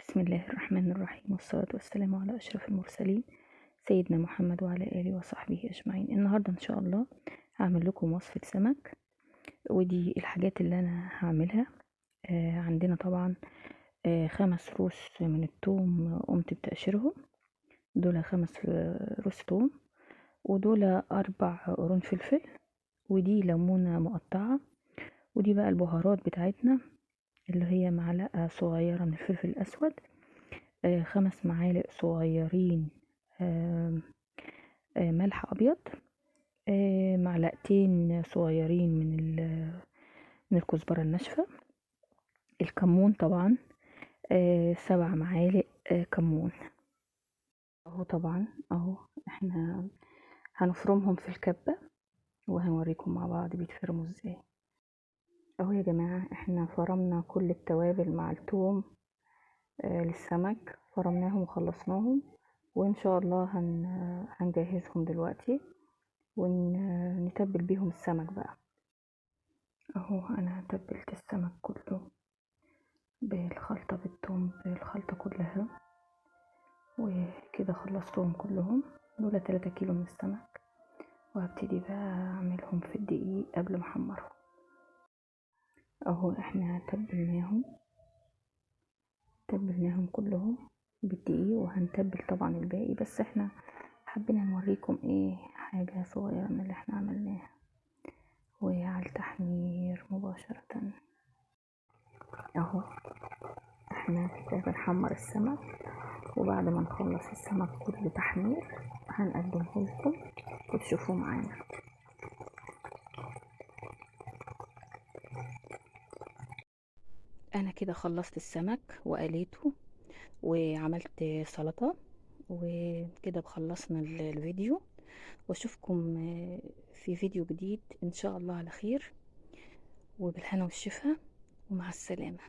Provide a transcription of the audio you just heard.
بسم الله الرحمن الرحيم، والصلاة والسلام على أشرف المرسلين سيدنا محمد وعلى آله وصحبه أجمعين. النهاردة إن شاء الله هعمل لكم وصفة سمك، ودي الحاجات اللي أنا هعملها. عندنا طبعا 5 روس من التوم قمت بتقشيرهم، دول 5 روس توم، ودول 4 قرون فلفل، ودي ليمونة مقطعة، ودي بقى البهارات بتاعتنا اللي هي معلقة صغيرة من الفلفل الأسود، 5 معالق صغيرين ملح أبيض، معلقتين صغيرين من الكزبرة الناشفة، الكمون طبعا 7 معالق كمون. اهو طبعا اهو احنا هنفرمهم في الكبة وهنوريكم مع بعض بيتفرموا ازاي. اهو يا جماعة احنا فرمنا كل التوابل مع الثوم للسمك، فرمناهم وخلصناهم، وان شاء الله هنجهزهم دلوقتي ونتبل بيهم السمك بقى. اهو انا تبلت السمك كله بالخلطة بالثوم بالخلطة كلها، وكده خلصتهم كلهم. دول 3 كيلو من السمك، وهبتدي بقى اعملهم في الدقيق قبل ما احمرهم. اهو احنا تبلناهم كلهم بالدقيق، وهنتبل طبعا الباقي، بس احنا حبينا نوريكم ايه حاجة صغيرة من اللي احنا عملناها. وعلى التحمير مباشرة اهو احنا كده بنحمر السمك، وبعد ما نخلص السمك كله تحمير هنقدمه لكم وتشوفوه معانا. انا كده خلصت السمك وقليته وعملت سلطة، وكده بخلصنا الفيديو، واشوفكم في فيديو جديد ان شاء الله على خير، وبالهنا والشفا، ومع السلامة.